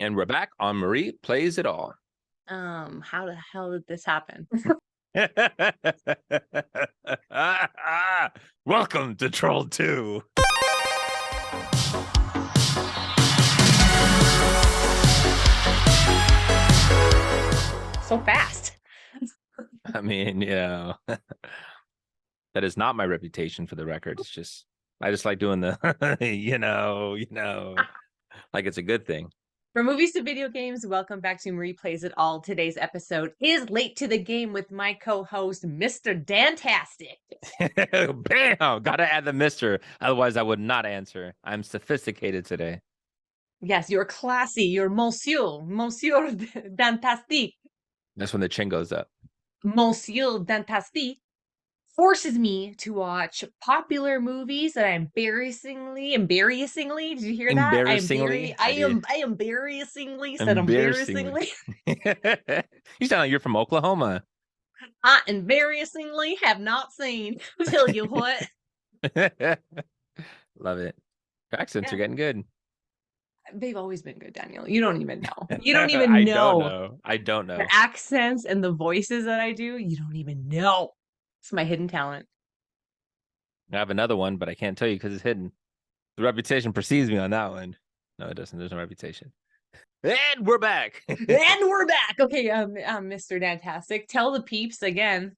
And we're back on Marie Plays It All. How the hell did this happen? Welcome to Troll 2. So fast. I mean, that is not my reputation, for the record. It's just, I just like doing the, like it's a good thing. From movies to video games, welcome back to Marie Plays It All. Today's episode is Late to the Game with my co-host, Mr. Dantastic. Bam! Gotta add the Mr. Otherwise, I would not answer. I'm sophisticated today. Yes, you're classy. You're Monsieur Dantastic. That's when the chin goes up. Monsieur Dantastic forces me to watch popular movies that I embarrassingly, did you hear that? Embarrassingly? I embarrassingly said Embarrassingly. You sound like you're from Oklahoma. I embarrassingly have not seen. Tell you what. Love it. Your accents are getting good. They've always been good, Daniel. You don't even know. You don't even know. I don't know. The accents and the voices that I do, you don't even know. It's my hidden talent. I have another one, but I can't tell you because it's hidden. The reputation precedes me on that one. No, it doesn't. There's no reputation. And we're back. Okay, Mr. Dantastic, tell the peeps again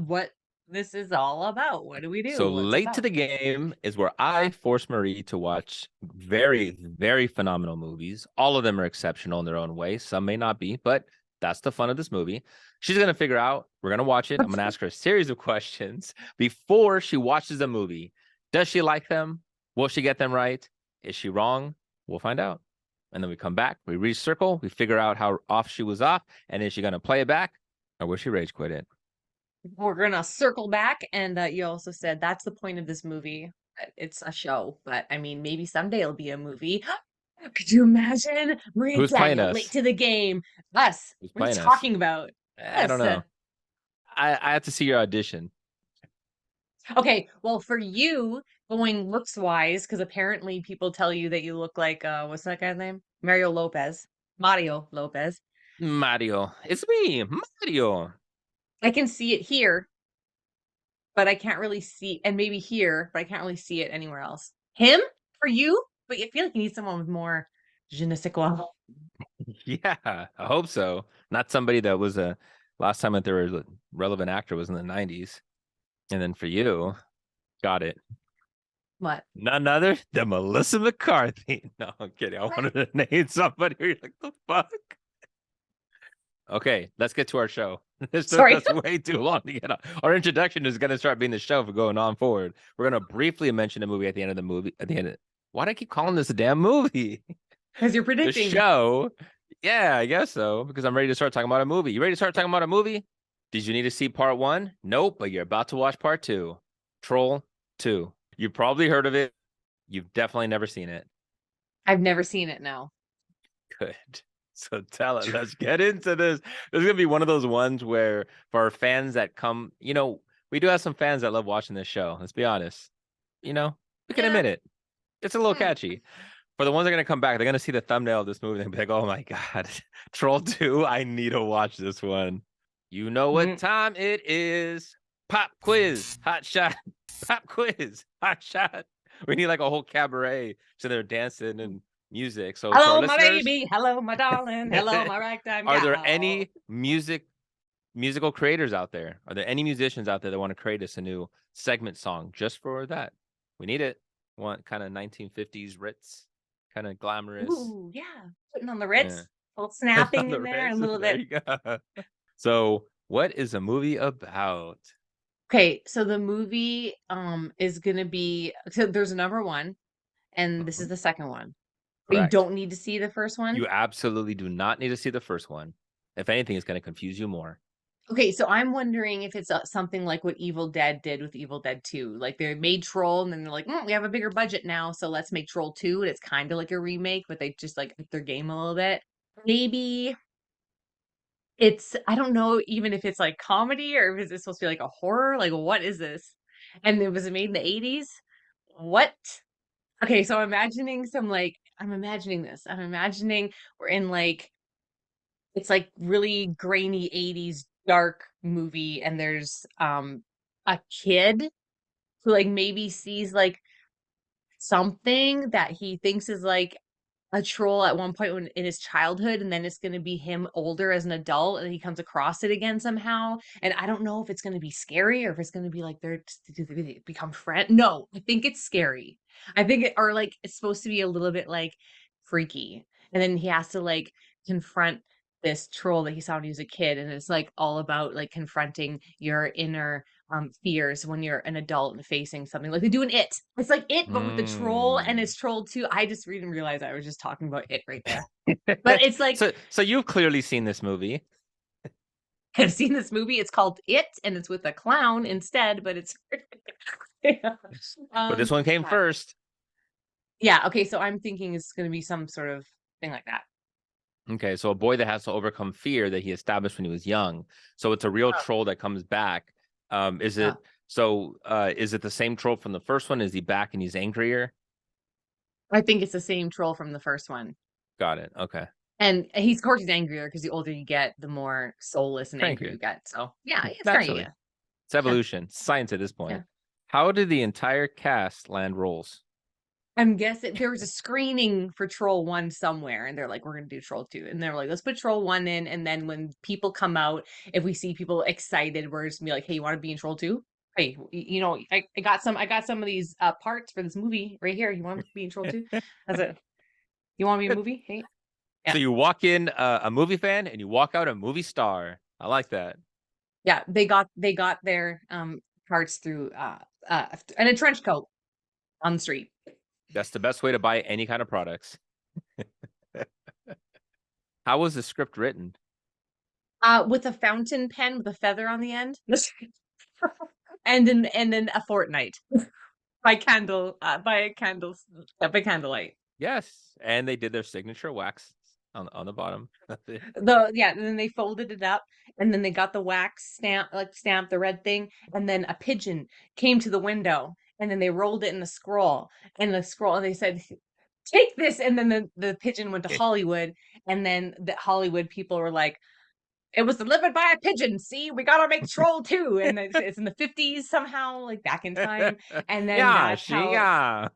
what this is all about. What do we do? So Late to the Game is where I force Marie to watch very, very phenomenal movies. All of them are exceptional in their own way. Some may not be, but that's the fun of this movie. She's going to figure out, we're going to watch it. I'm going to ask her a series of questions before she watches the movie. Does she like them? Will she get them right? Is she wrong? We'll find out. And then we come back, we recircle, we figure out how off she was off, and is she going to play it back, or will she rage quit it? We're gonna circle back, and you also said that's the point of this movie. It's a show, but I mean, maybe someday it'll be a movie. Could you imagine? Who's playing us? Late to the game. Us. Who's what are you playing talking about? I don't know. I have to see your audition. Okay, well, for you, going looks wise, because apparently people tell you that you look like what's that guy's name? Mario Lopez. Mario Lopez. Mario. It's me, Mario. I can see it here, but I can't really see, and maybe here, but I can't really see it anywhere else. Him for you, but I feel like you need someone with more je ne sais quoi. Yeah, I hope so. Not somebody that was last time that there was a relevant actor was in the 90s. And then for you, got it. What? None other than Melissa McCarthy. No, I'm kidding. I wanted to name somebody. You're like, the fuck? Okay, let's get to our show. This took us way too long to get on. Our introduction is going to start being the show for going on forward. We're going to briefly mention the movie at the end of the movie. Why do I keep calling this a damn movie? Because you're predicting. The show. Yeah, I guess so. Because I'm ready to start talking about a movie. You ready to start talking about a movie? Did you need to see part 1? Nope, but you're about to watch part 2. Troll 2. You've probably heard of it. You've definitely never seen it. I've never seen it, no. Good. So tell it. Let's get into this. This is going to be one of those ones where for our fans that come, we do have some fans that love watching this show. Let's be honest. We can admit it. It's a little catchy. For the ones that are going to come back, they're going to see the thumbnail of this movie and be like, oh my God, Troll 2, I need to watch this one. You know what time it is. Pop quiz, hot shot. Pop quiz, hot shot. We need like a whole cabaret so they're dancing and music. So hello, my baby. Hello, my darling. Hello, my ragtime. Are there any musical creators out there? Are there any musicians out there that want to create us a new segment song just for that? We need it. Want kind of 1950s Ritz, kind of glamorous. Ooh, yeah. Putting on the Ritz, a little snapping in there, a little bit. So, what is the movie about? Okay, so the movie is gonna be, so there's a number 1, and this is the second one. But you don't need to see the first one? You absolutely do not need to see the first one. If anything, it's going to confuse you more. Okay, so I'm wondering if it's something like what Evil Dead did with Evil Dead 2. Like they made Troll and then they're like, we have a bigger budget now, so let's make Troll 2. And it's kind of like a remake, but they just like up their game a little bit. Maybe it's, I don't know even if it's like comedy or if it's supposed to be like a horror. Like, what is this? And it was made in the 80s? What? Okay, so I'm imagining some like I'm imagining this. I'm imagining we're in like it's like really grainy 80s dark movie, and there's a kid who like maybe sees like something that he thinks is like a troll at one point when in his childhood, and then it's going to be him older as an adult, and he comes across it again somehow. And I don't know if it's going to be scary or if it's going to be like they become friends. No, I think it's scary. I think it, or like it's supposed to be a little bit like freaky, and then he has to like confront this troll that he saw when he was a kid, and it's like all about like confronting your inner fears when you're an adult and facing something like they do in It. It's like It, but with the troll, and Mm. it's Troll too. I just didn't realize I was just talking about It right there. But it's like So you've clearly seen this movie, I've seen this movie. It's called It, and it's with a clown instead, but it's yeah. but this one came Yeah. first. Yeah, okay, so I'm thinking it's gonna be some sort of thing like that. Okay, so a boy that has to overcome fear that he established when he was young. So it's a real Oh, troll that comes back. Is oh. it so? Is it the same troll from the first one? Is he back and he's angrier? I think it's the same troll from the first one. Got it. Okay, And he's of course he's angrier because the older you get, the more soulless and angry crankier you get. So yeah, it's very naturally. yeah. It's evolution, science at this Yeah. point. How did the entire cast land roles? I'm guessing there was a screening for Troll 1 somewhere, and they're like, "We're gonna do Troll 2." And they're like, "Let's put Troll 1 in, and then when people come out, if we see people excited, we're just gonna be like, 'Hey, you wanna be in Troll 2? Hey, you know, I got some of these parts for this movie right here. You wanna be in Troll 2? That's it. You wanna be in a movie? Hey." So Yeah. you walk in a movie fan and you walk out a movie star. I like that. Yeah, they got their parts through and a trench coat on the street. That's the best way to buy any kind of products. How was the script written? With a fountain pen with a feather on the end. And then a fortnight. By candlelight. Yes, and they did their signature wax on the bottom. Yeah, and then they folded it up, and then they got the wax stamp, the red thing, and then a pigeon came to the window, and then they rolled it in the scroll, and they said, "Take this," and then the pigeon went to Hollywood, and then the Hollywood people were like, "It was delivered by a pigeon. See, we gotta make Troll 2." And it's in the 50s somehow, like back in time, and then Yeah, that's she how yeah.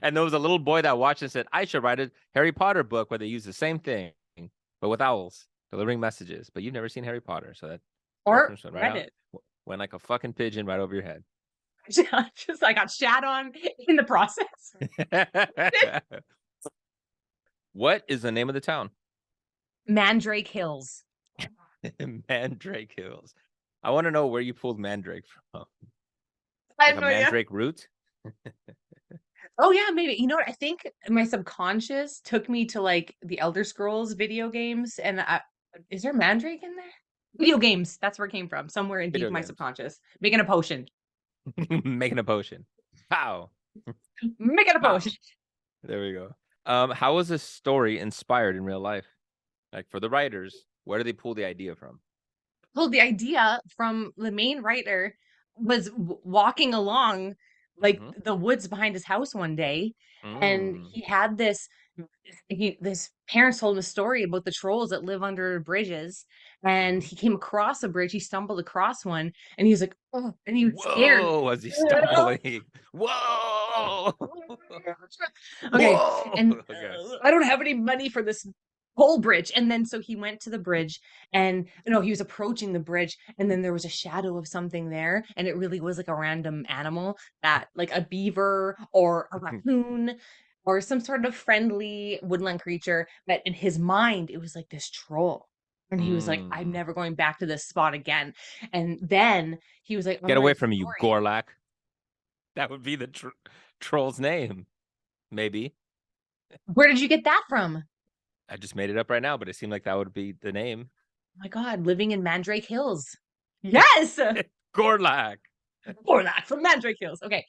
And there was a little boy that watched and said, "I should write a Harry Potter book where they use the same thing, but with owls delivering messages." But you've never seen Harry Potter, so that or reference went right read out, it. went like a fucking pigeon right over your head. Just I got shat on in the process. What is the name of the town? Mandrake Hills. Mandrake Hills. I want to know where you pulled mandrake from. I Like have a no idea. mandrake root? Oh yeah, maybe. You know what? I think my subconscious took me to like the Elder Scrolls video games, and is there Mandrake in there? Video games. That's where it came from. Somewhere in deep Video my games. subconscious. Making a potion. Making a potion. How? Making a How? potion. There we go. How was this story inspired in real life? Like for the writers, where do they pull the idea from? Well, the idea from the main writer was walking along like Mm-hmm. the woods behind his house one day, and Mm. he had this parents told him a story about the trolls that live under bridges, and Mm-hmm. he came across a bridge. He stumbled across one, and he was like, "Oh!" And he was scared. Whoa, as he's stumbling. Whoa. Okay, Whoa. and Okay. I don't have any money for this whole bridge. And then so he went to the bridge, and no, he was approaching the bridge, and then there was a shadow of something there, and it really was like a random animal, that like a beaver or a raccoon or some sort of friendly woodland creature, that in his mind it was like this troll. And he was like, "I'm Mm. never going back to this spot again." And then he was like, "I'm Get gonna away write a from me, you story." Gorlak. That would be the troll's name. Maybe. Where did you get that from? I just made it up right now, but it seemed like that would be the name. Oh my God, living in Mandrake Hills. Yes! Gorlak. Orlac from Mandrake Hills. Okay.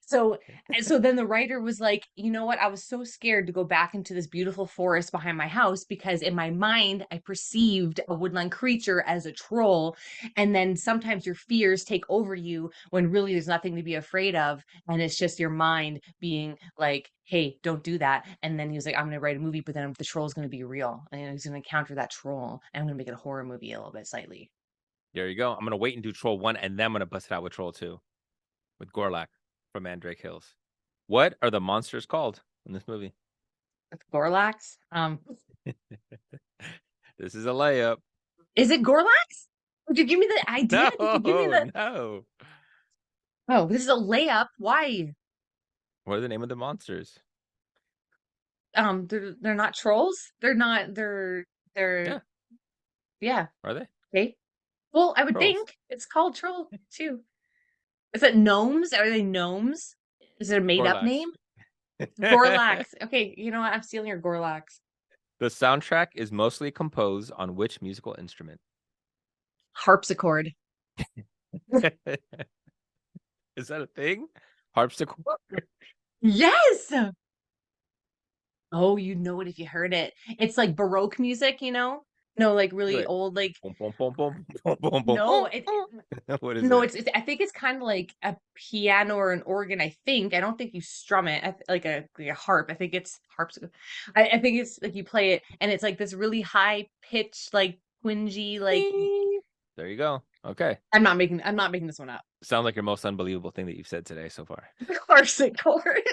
So so then the writer was like, "You know what? I was so scared to go back into this beautiful forest behind my house because in my mind I perceived a woodland creature as a troll, and then sometimes your fears take over you when really there's nothing to be afraid of, and it's just your mind being like, 'Hey, don't do that.'" And then he was like, "I'm gonna write a movie, but then the troll's gonna be real, and he's gonna encounter that troll, and I'm gonna make it a horror movie a little bit slightly." There you go. I'm gonna wait and do Troll 1, and then I'm gonna bust it out with Troll 2 with Gorlak from Mandrake Hills. What are the monsters called in this movie? With Gorlax? This is a layup. Is it Gorlax? Did you give me the idea? Did you give me No, the no. Oh, this is a layup. Why? What are the name of the monsters? They're not trolls? They're Yeah, yeah, are they? okay. Well, I would Trolls. think it's called troll too. Is it gnomes? Are they gnomes? Is it a made up Gorlaks. name? Gorlax. Okay, you know what? I'm stealing your Gorlax. The soundtrack is mostly composed on which musical instrument? Harpsichord. Is that a thing? Harpsichord? Yes. Oh, you know it if you heard it. It's like Baroque music, you know? No, like really Like, old, like boom, boom, boom, boom, boom, boom, boom, no, boom. it What is no, it? it's I think it's kinda like a piano or an organ, I think. I don't think you strum it, like a harp. I think it's harpsichord. I think it's like you play it and it's like this really high pitched, like twingy, like There you go. Okay. I'm not making this one up. Sounds like your most unbelievable thing that you've said today so far. Harpsichord.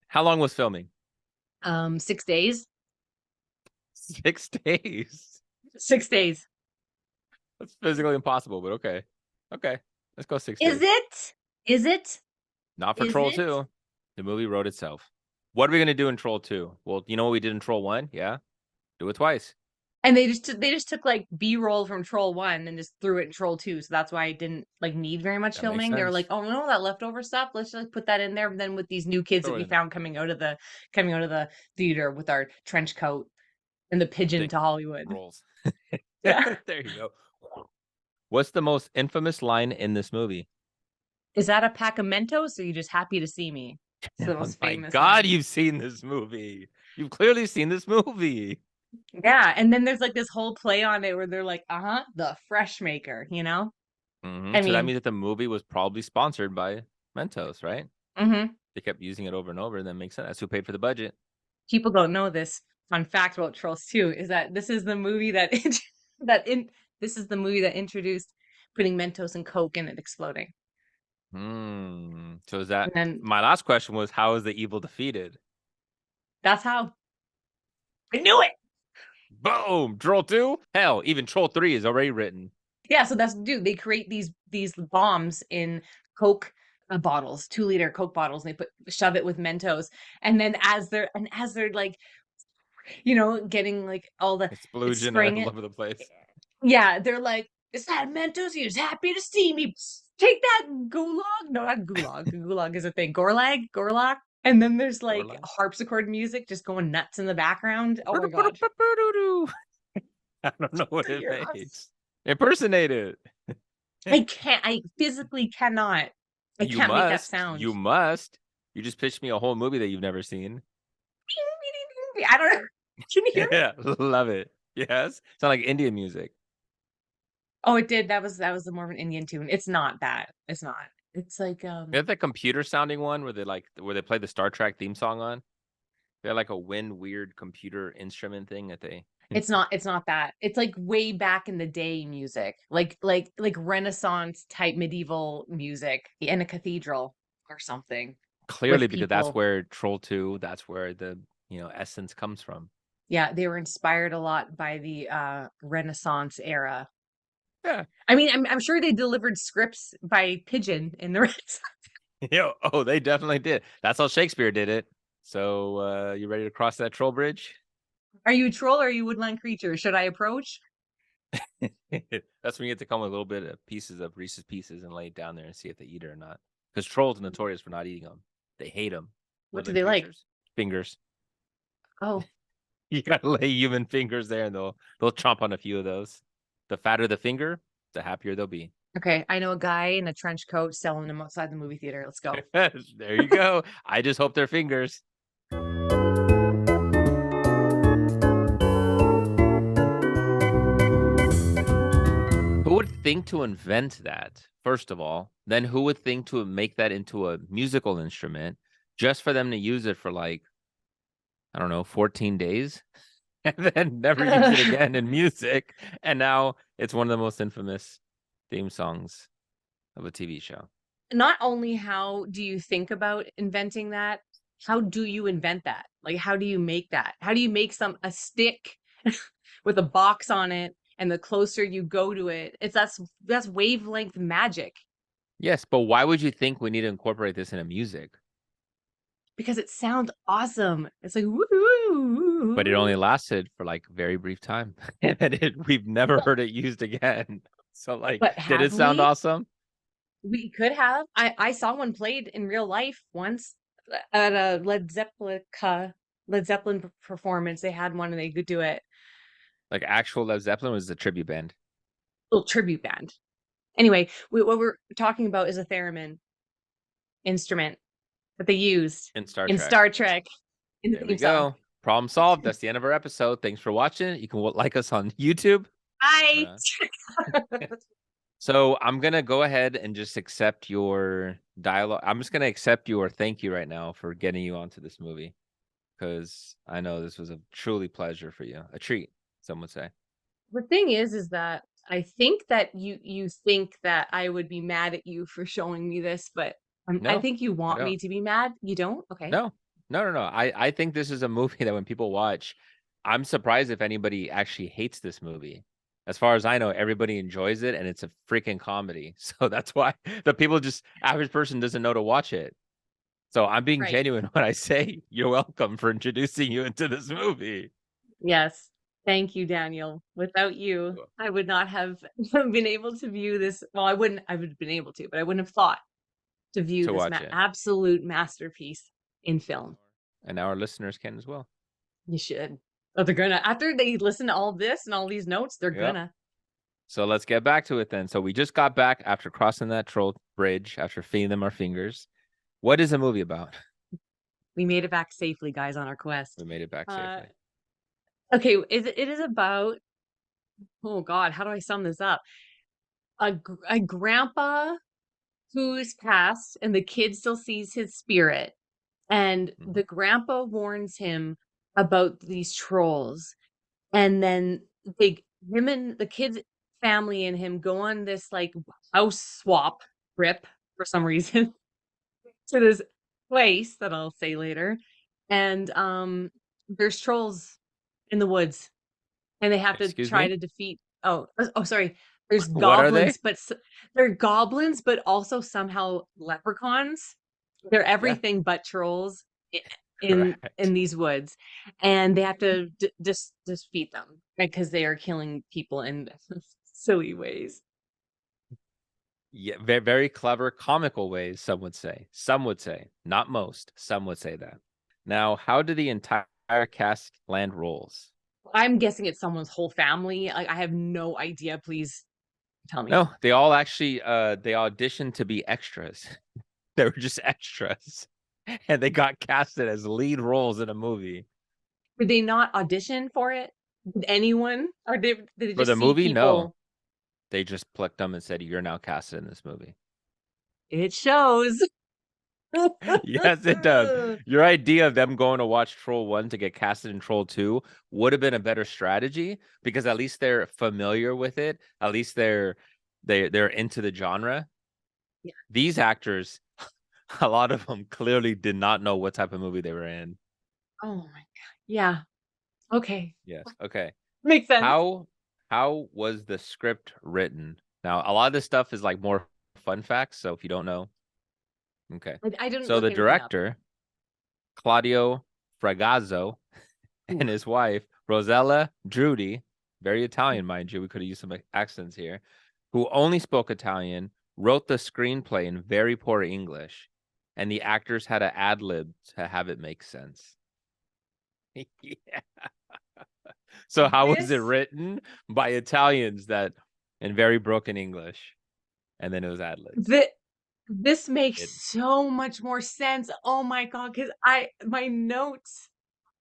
How long was filming? 6 days. 6 days. 6 days. That's physically impossible, but okay. Okay. Let's go 6 Is days. it? Is it? Not for Is Troll it? 2. The movie wrote itself. What are we gonna do in Troll 2? Well, you know what we did in Troll 1? Yeah. Do it twice. And they just took like B-roll from Troll 1 and just threw it in Troll 2. So that's why I didn't like need very much That makes filming. They were like, sense. "Oh no, that leftover stuff, let's just put that in there." But then with these new kids that Throw it we in there. found coming out of the theater with our trench coat and the pigeon Dick to Hollywood. rolls. Yeah. There you go. What's the most infamous line in this movie? Is that a pack of Mentos or are you just happy to see me? It's the Oh most my famous god, line. you've seen this movie. You've clearly seen this movie. Yeah, and then there's like this whole play on it where they're like, "Uh-huh, the fresh maker," you know? I So that mean, means that the movie was probably sponsored by Mentos, right? mhm. They kept using it over and over. That makes sense. That's who paid for the budget. People don't know this fun fact about Trolls 2 is that this is the movie that that in this is the movie that introduced putting Mentos and Coke in it exploding. So is that And then my last question was how is the evil defeated? that's how I knew it. Boom! Troll 2? Hell, even Troll 3 is already written. Yeah, so that's dude, they create these bombs in Coke bottles, 2-liter Coke bottles, and they put shove it with Mentos. And then as they're like, you know, getting like all the it's Explosion spraying all it. over the place. Yeah, they're like, "Is that Mentos? He was happy to see me. Take that, Gulag." No, not Gulag. Gulag is a thing. Gorlag? Gorlak? And then there's Or like like harpsichord music just going nuts in the background. Oh my god. I don't know what it Yes. makes. Impersonate it. I can't, I physically cannot. I You can't make that must. sound. You must. You just pitched me a whole movie that you've never seen. I don't know. Can you hear me? Yeah, love it. Yes. Sound like Indian music. Oh, it did. That was the more of an Indian tune. It's not that. It's not. It's like They have that computer sounding one where they play the Star Trek theme song on. They're like a weird computer instrument thing that they it's not that. It's like way back in the day music. Like Renaissance type medieval music in a cathedral or something clearly with because that's people. where Troll 2, that's where the essence comes from. Yeah, they were inspired a lot by the Renaissance era. Yeah. I mean, I'm sure they delivered scripts by pigeon in the Renaissance. Oh, they definitely did. That's how Shakespeare did it. So you ready to cross that troll bridge? Are you a troll or are you woodland creature? Should I approach? That's when you get to come with a little bit of pieces of Reese's Pieces and lay it down there and see if they eat it or not. Because trolls are notorious for not eating them. They hate them. What do Woodland they like? creatures. Fingers. Oh, You gotta lay human fingers there, and they'll chomp on a few of those. The fatter the finger, the happier they'll be. Okay, I know a guy in a trench coat selling them outside the movie theater. Let's go. There you go. I just hope they're fingers. Who would think to invent that, first of all? Then who would think to make that into a musical instrument just for them to use it for like, I don't know, 14 days and then never use it again in music? And now it's one of the most infamous theme songs of a TV show. Not only how do you think about inventing that, how do you invent that? Like, how do you make that? How do you make a stick with a box on it? And the closer you go to it, that's wavelength magic Yes, but why would you think we need to incorporate this into music? because it sounds awesome. It's like But it only woo. lasted for like very brief time, and we've never heard it used again. So, like, But did it have sound we? awesome? We could have. I saw one played in real life once at a Led Zeppelin performance. They had one and they could do it. Like actual Led Zeppelin was a tribute band Little tribute band. Anyway, what we're talking about is a theremin instrument that they used in Star in Trek. Star Trek in the There we theme song. go. Problem solved. That's the end of our episode. Thanks for watching. You can like us on YouTube. Hi. So I'm gonna go ahead and just accept your dialogue. I'm just gonna accept your thank you right now for getting you onto this movie because I know this was a truly pleasure for you, a treat, some would say. The thing is that I think that you think that I would be mad at you for showing me this, but I No, think you I want don't. me to be mad. You don't? Okay. No, no. I think this is a movie that when people watch, I'm surprised if anybody actually hates this movie. As far as I know, everybody enjoys it and it's a freaking comedy. So that's why the people just average person doesn't know to watch it. So I'm being Right. genuine when I say you're welcome for introducing you into this movie Yes. Thank you, Daniel. Without you, I would not have been able to view this. Well, I would have been able to, but I wouldn't have thought to view to this watch it. absolute masterpiece in film. And now our listeners can as well. You should. Oh, they're gonna, after they listen to all this and all these notes, they're Yep. gonna. So let's get back to it then. So we just got back after crossing that troll bridge, after feeding them our fingers. What is the movie about? We made it back safely, guys, on our quest. We made it back Uh, safely. okay, it is about, oh God, how do I sum this up? A grandpa who's passed and the kid still sees his spirit. And the grandpa warns him about these trolls. And then him and the kid's family and him go on this like house swap trip for some reason to this place that I'll say later. And there's trolls in the woods and they have to Excuse try me? to defeat sorry. There's What are they? goblins, but they're goblins, but also somehow leprechauns. They're Yeah, everything but trolls in correct. these woods, and they have to just defeat them because they are killing people in silly ways. Yeah, very, very clever, comical ways, some would say. Some would say, not most, some would say that. Now, how did the entire cast land roles? I'm guessing it's someone's whole family. Like I have no idea. Please tell me. No, they all actually they auditioned to be extras. They were just extras. And they got casted as lead roles in a movie. Did they not audition for it? Did anyone, or did they For just the see movie, no. people? They just plucked them and said, "You're now casted in this movie." It shows. Yes, it does. Your idea of them going to watch Troll 1 to get casted in Troll 2 would have been a better strategy because at least they're familiar with it. At least they're into the genre. Yeah. These actors, a lot of them clearly did not know what type of movie they were in. Oh my God. Yeah. Okay. Yes. Okay. Makes sense. How was the script written? Now, a lot of this stuff is like more fun facts, so if you don't know, okay. I didn't So look the anything up. director, Claudio Fragazzo, Ooh. and his wife, Rosella Drudy, very Italian, mind you. We could have used some accents here, who only spoke Italian, wrote the screenplay in very poor English, and the actors had to ad lib to have it make sense. Yeah. So how was it This written? By Italians that in very broken English. and then it was ad libs. Th this makes It so much more sense. Oh my God, because my notes,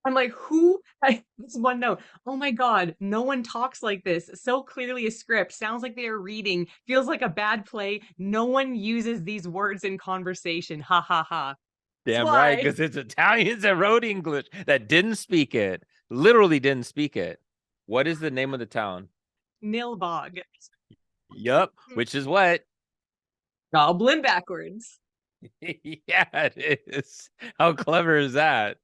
I'm like, who this one note. Oh my God, no one talks like this. So clearly a script. Sounds like they are reading. Feels like a bad play. No one uses these words in conversation. Ha ha ha. That's damn right, why. because it's Italians that wrote English that didn't speak it, literally didn't speak it. What is the name of the town? Nilbog. Yup, which is what? Goblin backwards. Yeah, it is. How clever is that?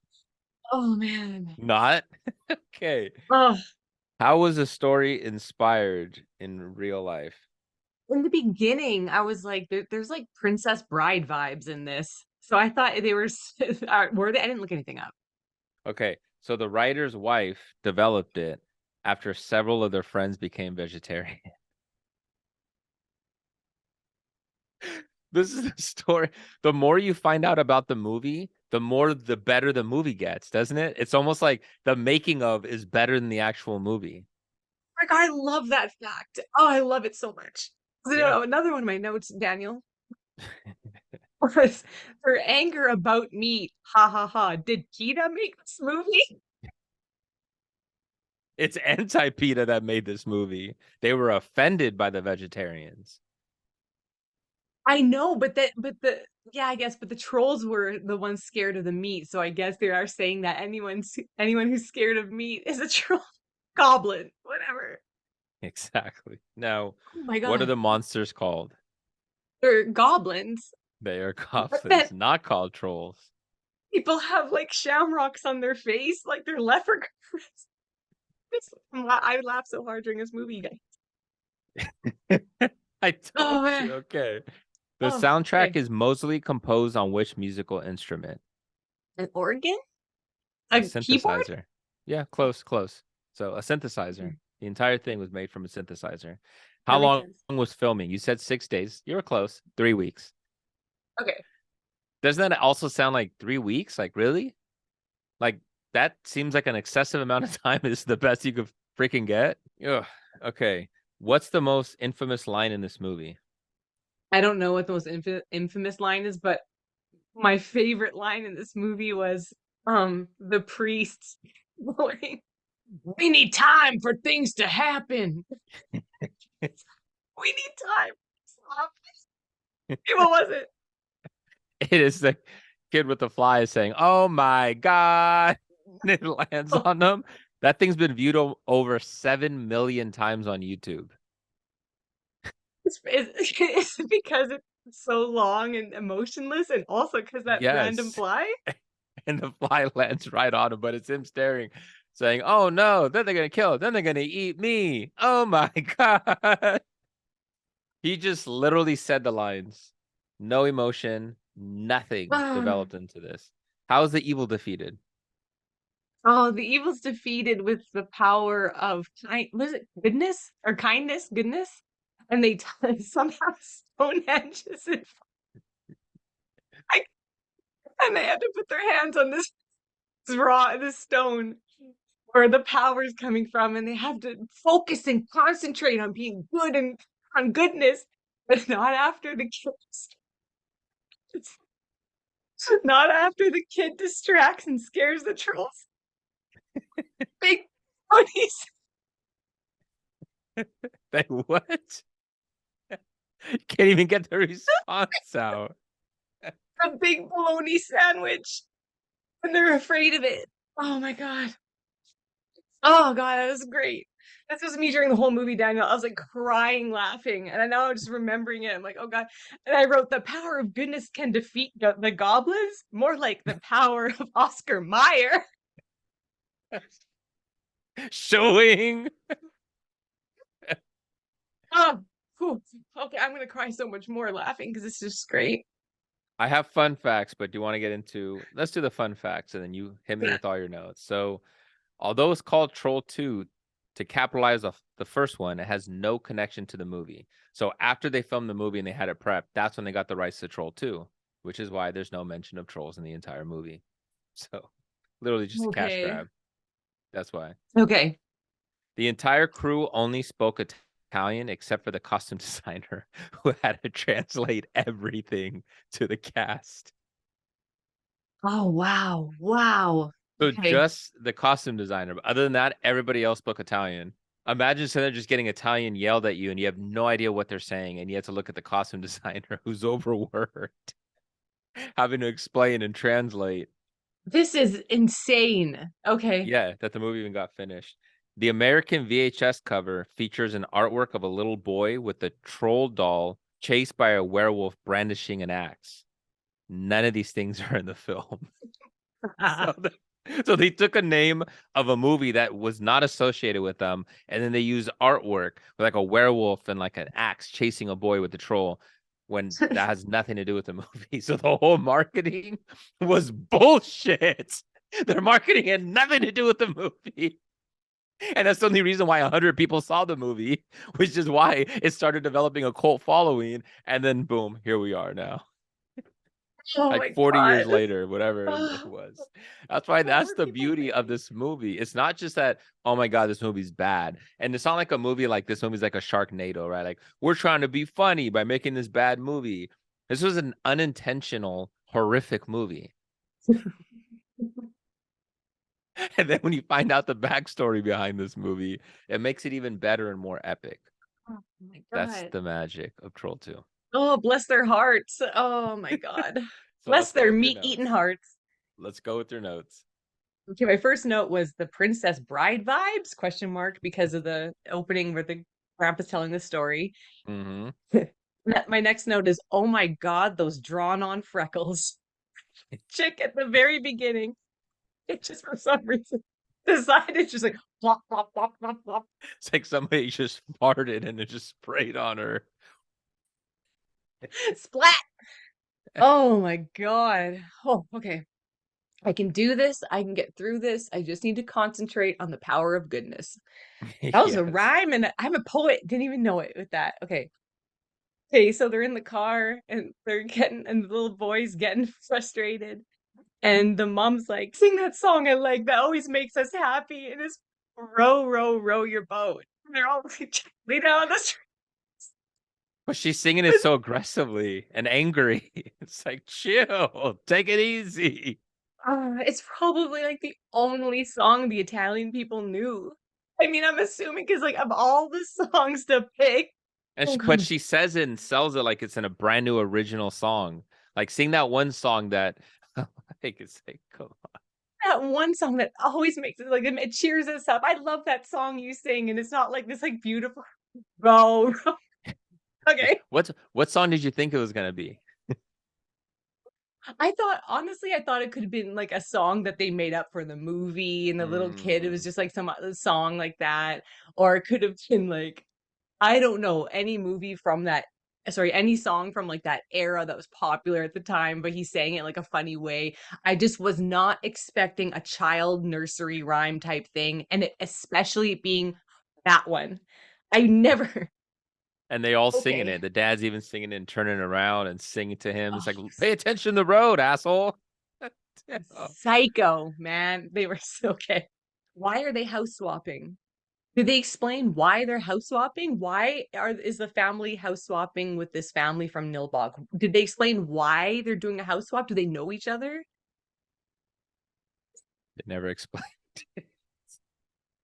Oh man. Not? Okay. Oh, How was the story inspired in real life? in the beginning, I was like, there's like Princess Bride vibes in this. So I thought they were, were they? I didn't look anything up. Okay, so the writer's wife developed it after several of their friends became vegetarian. This is the story. The more you find out about the movie, the better the movie gets, doesn't it? It's almost like the making of is better than the actual movie. Like, I love that fact. Oh, I love it so much. So, Yeah. another one of my notes, Daniel, was for anger about meat. Ha ha ha. Did PETA make this movie? It's anti-PETA that made this movie. They were offended by the vegetarians. I know, but the, yeah, I guess, but the trolls were the ones scared of the meat. So I guess they are saying that anyone who's scared of meat is a troll, goblin, whatever. Exactly. Now, Oh my what are God. the monsters called? They're goblins. They are But then goblins, not called trolls. people have like shamrocks on their face, like they're leprechauns. I laughed so hard during this movie, guys. I told Oh you. man. Okay. The Oh, soundtrack okay. is mostly composed on which musical instrument? An organ? A A keyboard? synthesizer. Yeah, close, close. So a synthesizer. Mm, The entire thing was made from a synthesizer. How that makes long sense. was filming? You said 6 days. You were close. 3 weeks. Okay. Doesn't that also sound like 3 weeks? Like, really? Like, that seems like an excessive amount of time is the best you could freaking get. Ugh. Okay. What's the most infamous line in this movie? I don't know what the most infamous line is, but my favorite line in this movie was the priest going, "We need time for things to happen. We need time." Stop. What was it? It is the kid with the fly saying, "Oh my god!" and it lands Oh, on them. That thing's been viewed over 7 million times on YouTube. it's because it's so long and emotionless, and also because that random Yes, fly. and the fly lands right on him, but it's him staring, saying, "Oh no! Then they're gonna kill it. Then they're gonna eat me. Oh my god!" He just literally said the lines. No emotion, nothing developed into this. How is the evil defeated? Oh, the evil's defeated with the power of was it goodness or kindness? Goodness, and they somehow Stonehenge is in, like, and they had to put their hands on this stone where the power is coming from, and they have to focus and concentrate on being good and on goodness, but not after the kids. Not after the kid distracts and scares the trolls. Big ponies, They what? Can't even get the response out. a big bologna sandwich, and they're afraid of it. Oh my God. Oh God, that was great. This was me during the whole movie, Daniel. I was like crying, laughing, and I now I'm just remembering it. I'm like, oh God. And I wrote, "The power of goodness can defeat the goblins." More like the power of Oscar Mayer. Showing. Oh, whew. Okay, I'm gonna cry so much more laughing because it's just great. I have fun facts, but do you want to get into? Let's do the fun facts, and then you hit me Yeah. with all your notes. So, although it's called Troll 2, to capitalize off the first one, it has no connection to the movie. So after they filmed the movie and they had it prepped, that's when they got the rights to Troll 2, which is why there's no mention of trolls in the entire movie. So, literally just a cash Okay. grab. That's why. Okay. The entire crew only spoke Italian except for the costume designer who had to translate everything to the cast. Oh wow. Wow. So Okay. just the costume designer. But other than that, everybody else spoke Italian. Imagine sitting there just getting Italian yelled at you and you have no idea what they're saying, and you have to look at the costume designer who's overworked, having to explain and translate. This is insane. Okay. Yeah, that the movie even got finished. The American VHS cover features an artwork of a little boy with a troll doll chased by a werewolf brandishing an axe. None of these things are in the film. So, so they took a name of a movie that was not associated with them, and then they used artwork with like a werewolf and like an axe chasing a boy with the troll when that has nothing to do with the movie. So the whole marketing was bullshit. Their marketing had nothing to do with the movie. And that's the only reason why 100 people saw the movie, which is why it started developing a cult following. And then boom, here we are now. Oh Like my 40 years God. later, whatever it was. That's why What that's were the people beauty of thinking? this movie. It's not just that, oh my God, this movie's bad. And it's not like a movie like this movie's like a Sharknado, right? Like we're trying to be funny by making this bad movie. This was an unintentional, horrific movie. And then when you find out the backstory behind this movie, it makes it even better and more epic. Oh my That's God. the magic of Troll 2. Oh, bless their hearts. Oh my God. So Bless let's go their with your meat-eating notes. hearts. Let's go with your notes. Okay, my first note was the Princess Bride vibes, question mark, because of the opening where the grandpa's telling the story. Mm-hmm. My next note is, oh my God, those drawn-on freckles. Chick at the very beginning, it just for some reason decided just like plop, plop, plop, plop, plop. It's like somebody just farted and it just sprayed on her. Splat. Oh my God. Oh, okay. I can do this. I can get through this. I just need to concentrate on the power of goodness. That was a Yes. rhyme, and I'm a poet. Didn't even know it with that. Okay. Okay, so they're in the car and they're getting, and the little boy's getting frustrated. And the mom's like, sing that song I like that always makes us happy. And it's row, row, row your boat. And they're all like, lay down the street. But she's singing it so aggressively and angry. It's like, chill, take it easy. It's probably like the only song the Italian people knew. I mean, I'm assuming because like of all the songs to pick, And oh but god, she says it and sells it like it's in a brand new original song. Like sing that one song that like it's like, come on. that one song that always makes it like it cheers us up. I love that song you sing, and it's not like this like beautiful row. Okay. What song did you think it was gonna be? I thought honestly, I thought it could have been like a song that they made up for the movie and the little kid. It was Mm. just like some other song like that. Or it could have been like, I don't know, any movie from that sorry, any song from like that era that was popular at the time, but he sang it like a funny way. I just was not expecting a child nursery rhyme type thing, and it especially being that one. I never And they all singing okay. it. The dad's even singing it and turning around and singing to him. It's like, Oh, pay attention to the road, asshole. Oh. psycho, man. They were so okay. Why are they house swapping? Did they explain why they're house swapping? Why is the family house swapping with this family from Nilbog? Did they explain why they're doing a house swap? Do they know each other? They never explained it.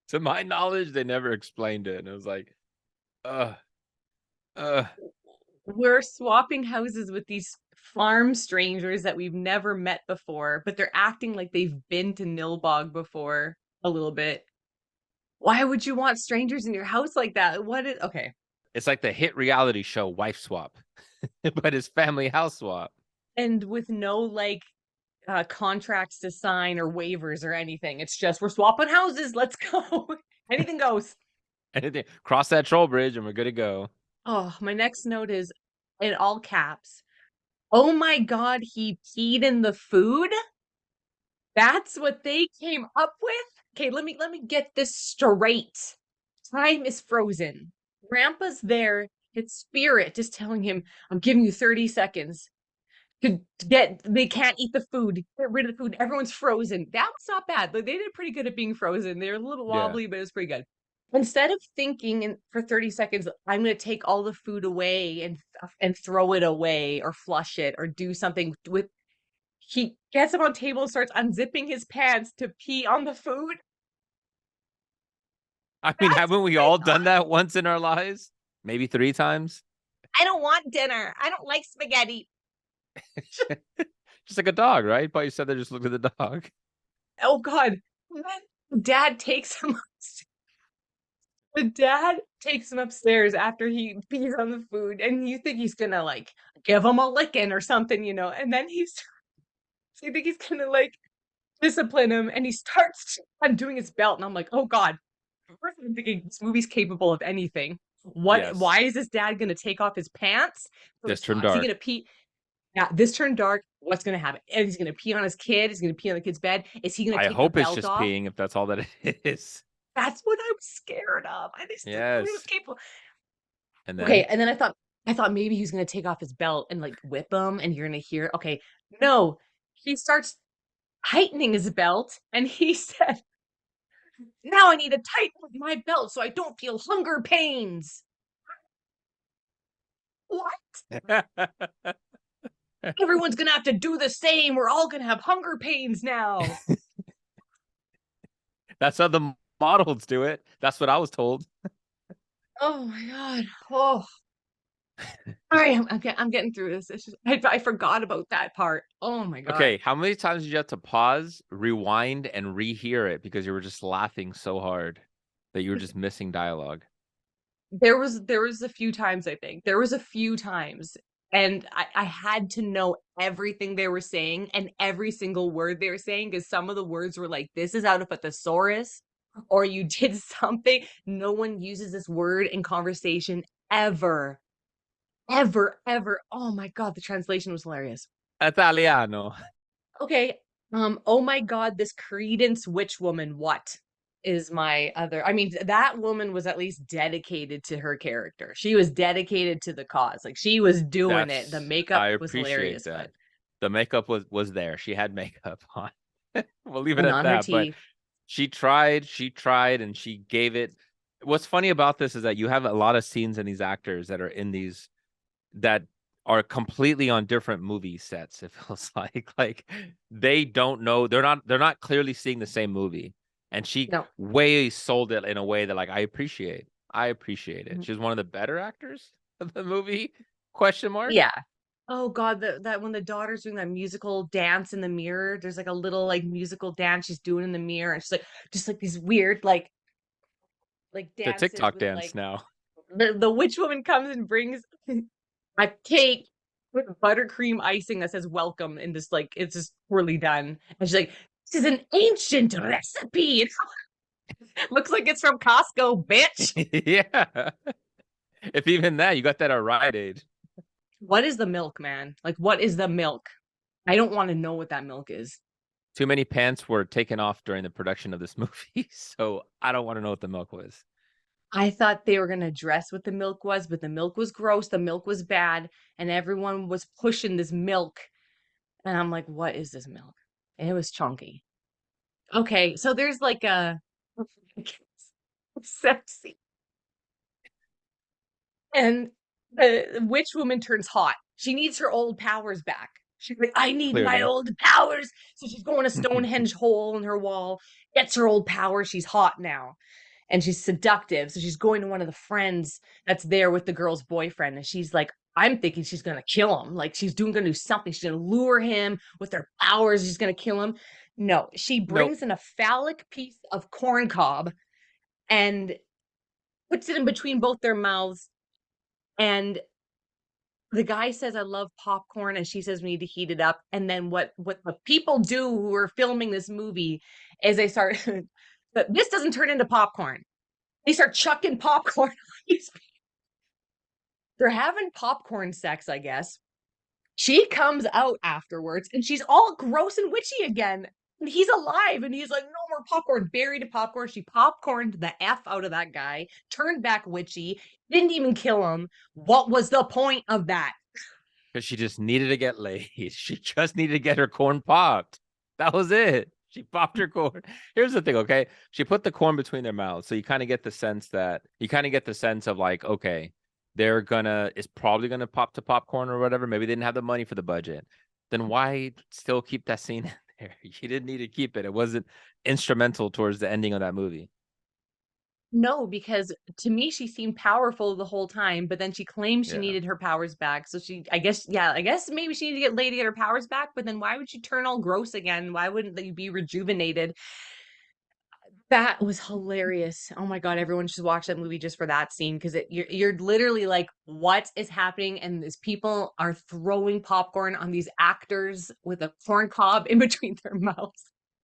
To my knowledge, they never explained it. And it was like, uh, uh. We're swapping houses with these farm strangers that we've never met before, but they're acting like they've been to Nilbog before a little bit. Why would you want strangers in your house like that? What is okay? It's like the hit reality show Wife Swap, but it's family house swap. And with no like contracts to sign or waivers or anything. It's just we're swapping houses. Let's go. Anything goes. Anything, cross that troll bridge and we're good to go. Oh, my next note is in all caps. Oh my God, he peed in the food? That's what they came up with? Okay, let me get this straight. Time is frozen. Grandpa's there. His spirit is telling him, I'm giving you 30 seconds to get they can't eat the food, get rid of the food. Everyone's frozen. That was not bad. Like they did pretty good at being frozen. They're a little Yeah. wobbly, but it was pretty good. instead of thinking for 30 seconds, I'm going to take all the food away and throw it away or flush it or do something with, he gets up on table and starts unzipping his pants to pee on the food. I mean, That's haven't we my all thought. done that once in our lives? Maybe 3 times. I don't want dinner. I don't like spaghetti. Just like a dog, right? But you said they just looked at the dog. Oh God. Dad takes him. The dad takes him upstairs after he pees on the food, and you think he's gonna like give him a licking or something, and then you think he's gonna like discipline him, and he starts undoing his belt, and I'm like, oh God. First I'm thinking this movie's capable of anything. What? Yes. Why is this dad gonna take off his pants? This First turned thought, is he dark. gonna pee? Yeah, this turned dark. What's gonna happen? And he's gonna pee on his kid. He's gonna pee on the kid's bed. Is he gonna I take the hope it's belt just off? peeing if that's all that it is. That's what I was scared of. I just didn't know he was Yes. capable. And Okay, then and then I thought maybe he was gonna take off his belt and like whip him, and you're gonna hear. Okay, no, he starts tightening his belt, and he said, "Now I need to tighten my belt so I don't feel hunger pains." What? Everyone's gonna have to do the same. We're all gonna have hunger pains now. that's how the models do it. That's what I was told. Oh my God. Oh, all right. I'm getting through this. It's just, I forgot about that part. Oh my God. Okay, how many times did you have to pause, rewind, and rehear it because you were just laughing so hard that you were just missing dialogue? There was a few times, I think. There was a few times. And I had to know everything they were saying and every single word they were saying, because some of the words were like, this is out of a thesaurus, or you did something. No one uses this word in conversation ever. Ever, ever. Oh my God, the translation was hilarious. Italiano. Okay. Oh my God, this Credence witch woman, what is my other? I mean, that woman was at least dedicated to her character. She was dedicated to the cause. Like she was doing it. The makeup I was appreciate hilarious, that. but The makeup was there. She had makeup on. We'll leave it and at on her that. But teeth. she tried, and she gave it. What's funny about this is that you have a lot of scenes in these actors that are in these that are completely on different movie sets. It feels like they don't know, they're not clearly seeing the same movie, and she No. way sold it in a way that like I appreciate it. Mhm. She's one of the better actors of the movie, question mark. Yeah. Oh God, that when the daughter's doing that musical dance in the mirror, there's like a little like musical dance she's doing in the mirror, and she's like just like these weird like The dances TikTok with dance like now. the witch woman comes and brings a cake with buttercream icing that says welcome, and just like it's just poorly done. And she's like, this is an ancient recipe. It looks like it's from Costco, bitch. Yeah, if even that, you got that at Rite Aid. What is the milk, man? Like, what is the milk? I don't want to know what that milk is. Too many pants were taken off during the production of this movie, so I don't want to know what the milk was. I thought they were going to address what the milk was, but the milk was gross. The milk was bad. And everyone was pushing this milk. And I'm like, what is this milk? And it was chunky. Okay. So there's like a sexy. And the witch woman turns hot. She needs her old powers back. She's like, I need my Clearly. old powers. So she's going to Stonehenge hole in her wall, gets her old power. She's hot now. And she's seductive. So she's going to one of the friends that's there with the girl's boyfriend. And she's like, I'm thinking she's gonna kill him. Like she's gonna do something. She's gonna lure him with her powers. She's gonna kill him. No, she Nope. brings in a phallic piece of corn cob and puts it in between both their mouths. And the guy says, I love popcorn, and she says we need to heat it up. And then what the people do who are filming this movie is they start but this doesn't turn into popcorn. They start chucking popcorn. They're having popcorn sex, I guess. She comes out afterwards and she's all gross and witchy again. And he's alive and he's like, no more popcorn, buried in popcorn. She popcorned the F out of that guy, turned back witchy, didn't even kill him. What was the point of that? Because she just needed to get laid. She just needed to get her corn popped. That was it. She popped her corn. Here's the thing, okay? She put the corn between their mouths, so you kind of get the sense that you kind of get the sense of like, okay, it's probably gonna pop to popcorn or whatever. Maybe they didn't have the money for the budget. Then why still keep that scene in there? You didn't need to keep it. It wasn't instrumental towards the ending of that movie. No, because to me, she seemed powerful the whole time, but then she claimed she Yeah. needed her powers back. So I guess, yeah, I guess maybe she needed to get laid to get her powers back, but then why would she turn all gross again? Why wouldn't they be rejuvenated? That was hilarious. Oh my God, everyone should watch that movie just for that scene because you're literally like, what is happening? And these people are throwing popcorn on these actors with a corn cob in between their mouths.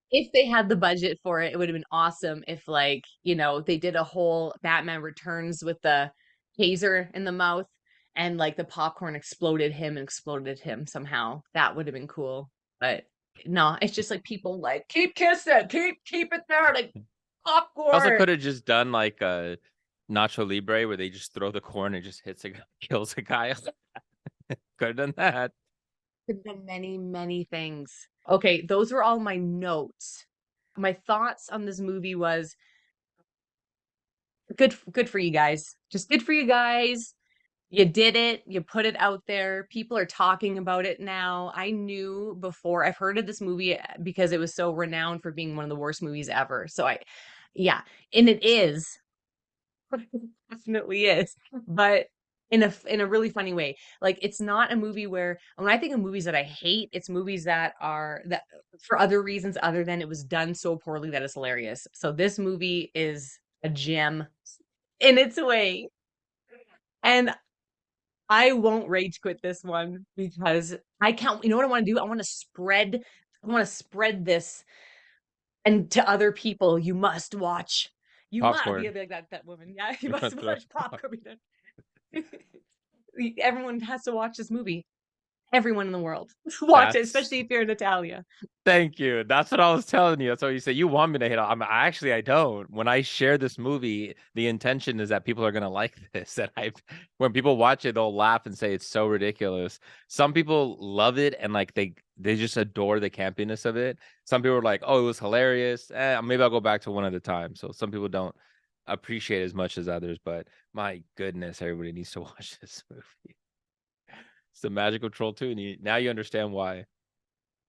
If they had the budget for it, it would have been awesome if, like, they did a whole Batman Returns with the taser in the mouth and like the popcorn exploded him somehow. That would have been cool. But no, it's just like people like keep kissing, keep it there, like Also could popcorn. have just done like a Nacho Libre where they just throw the corn and just hits a kills a guy. Could have done that. Could have been many, many things. Okay, those were all my notes. My thoughts on this movie was good for you guys. Just good for you guys. You did it. You put it out there. People are talking about it now. I knew before. I've heard of this movie because it was so renowned for being one of the worst movies ever. Yeah, and it is. Definitely is. But in a really funny way. Like it's not a movie where when I think of movies that I hate, it's movies that are that for other reasons other than it was done so poorly that it's hilarious. So this movie is a gem in its way. And I won't rage quit this one because I can't, you know what I want to do? I want to spread this and to other people. You must watch. You must be Popcorn. like that woman. Yeah, you You must want to throw watch Popcorn. Everyone has to watch this movie. Everyone in the world. Watch it, That's especially if you're in Italia. Thank you. That's what I was telling you. That's what you say. You want me to hate on. I don't. When I share this movie, the intention is that people are gonna like this. And when people watch it, they'll laugh and say it's so ridiculous. Some people love it and like they just adore the campiness of it. Some people are like, oh, it was hilarious. Maybe I'll go back to one at a time. So some people don't appreciate it as much as others. But my goodness, everybody needs to watch this movie. It's the magical troll too. And now you understand why.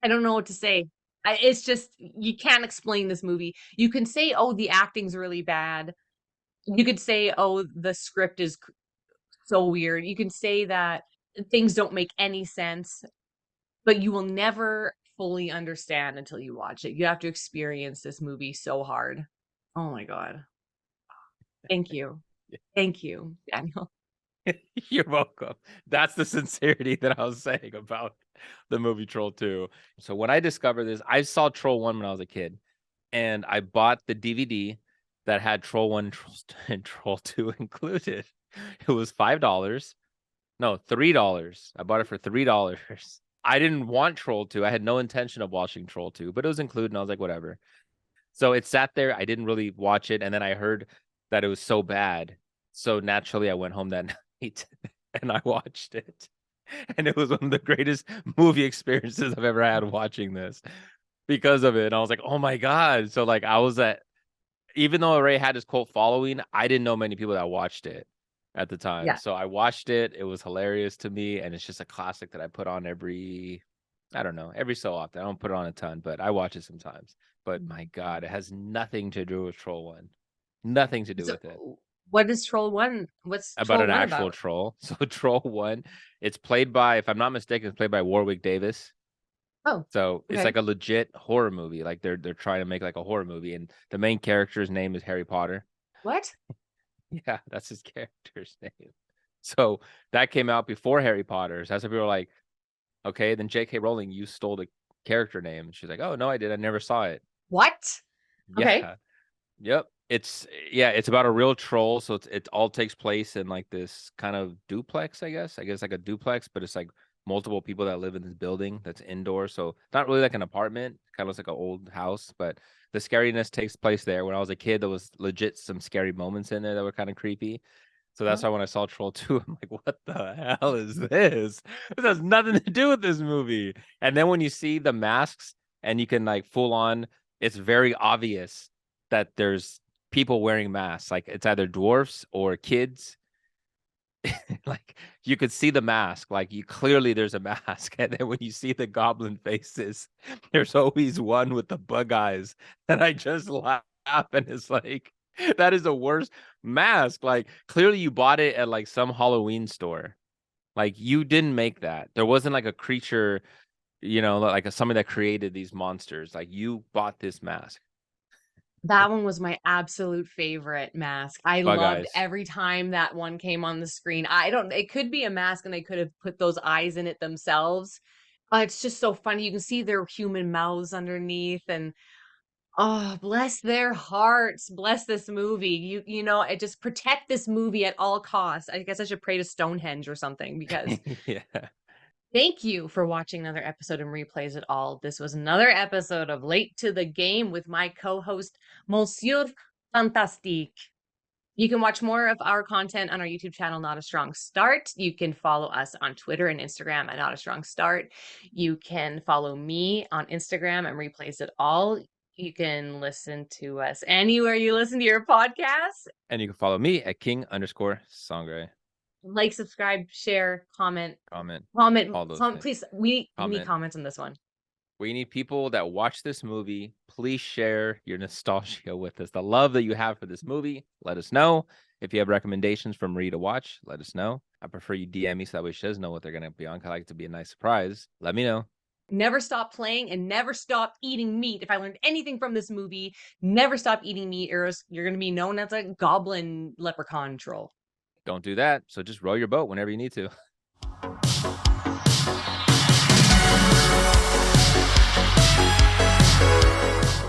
I don't know what to say. It's just you can't explain this movie. You can say, "Oh, the acting's really bad." You could say, "Oh, the script is so weird." You can say that things don't make any sense, but you will never fully understand until you watch it. You have to experience this movie so hard. Oh my God. Thank you. Thank you, Daniel. You're welcome. That's the sincerity that I was saying about the movie Troll 2. So when I discovered this, I saw Troll 1 when I was a kid, and I bought the DVD that had Troll 1 and Troll 2 included. It was $5. No, $3. I bought it for $3. I didn't want Troll 2. I had no intention of watching Troll 2, but it was included, and I was like, whatever. So it sat there. I didn't really watch it, and then I heard that it was so bad. So naturally, I went home that night and I watched it. And it was one of the greatest movie experiences I've ever had watching this because of it. And I was like, oh my God. So like even though Ray had his cult following, I didn't know many people that watched it at the time. Yeah. So I watched it. It was hilarious to me. And it's just a classic that I put on I don't know, every so often. I don't put it on a ton, but I watch it sometimes. But my God, it has nothing to do with Troll 1. Nothing to do So with it. what is Troll 1? What's About Troll an 1 actual about? troll. So Troll 1, it's played by, if I'm not mistaken, it's played by Warwick Davis. Oh, So it's okay. like a legit horror movie. Like they're trying to make like a horror movie, and the main character's name is Harry Potter. What? Yeah, that's his character's name. So that came out before Harry Potter. So that's why people are like, okay, then J.K. Rowling, you stole the character name. And she's like, oh no, I did. I never saw it. What? Okay. Yeah. Yep. It's about a real troll. So it all takes place in like this kind of duplex, I guess. I guess like a duplex, but it's like multiple people that live in this building that's indoor. So not really like an apartment, kind of looks like an old house, but the scariness takes place there. When I was a kid, there was legit some scary moments in there that were kind of creepy. So that's Huh? why when I saw Troll 2, I'm like, what the hell is this? This has nothing to do with this movie. And then when you see the masks and you can like full on it's very obvious that there's people wearing masks. Like it's either dwarfs or kids. Like you could see the mask, like you clearly there's a mask. And then when you see the goblin faces, there's always one with the bug eyes. And I just laugh, and it's like that is the worst mask. Like clearly you bought it at like some Halloween store. Like you didn't make that. There wasn't like a creature, like somebody that created these monsters. Like you bought this mask. That one was my absolute favorite mask. I Bug loved eyes. every time that one came on the screen. I don't it could be a mask and they could have put those eyes in it themselves. It's just so funny. You can see their human mouths underneath and oh, bless their hearts. Bless this movie. I just protect this movie at all costs. I guess I should pray to Stonehenge or something because Yeah. thank you for watching another episode and Replays It All. This was another episode of Late to the Game with my co-host, Monsieur Fantastique. You can watch more of our content on our YouTube channel, Not a Strong Start. You can follow us on Twitter and Instagram at Not a Strong Start. You can follow me on Instagram and Replays It All. You can listen to us anywhere you listen to your podcasts. And you can follow me at King_Sangre. Like, subscribe, share, comment. Comment. Comment. All those things. Please, we need Comment. comments on this one. We need people that watch this movie. Please share your nostalgia with us. The love that you have for this movie, let us know. If you have recommendations from Marie to watch, let us know. I prefer you DM me so that way she does know what they're going to be on. I like it to be a nice surprise. Let me know. Never stop playing and never stop eating meat. If I learned anything from this movie, never stop eating meat or else you're going to be known as a goblin leprechaun troll. Don't do that. So just row your boat whenever you need to.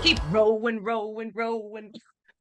Keep rowing, rowing, rowing.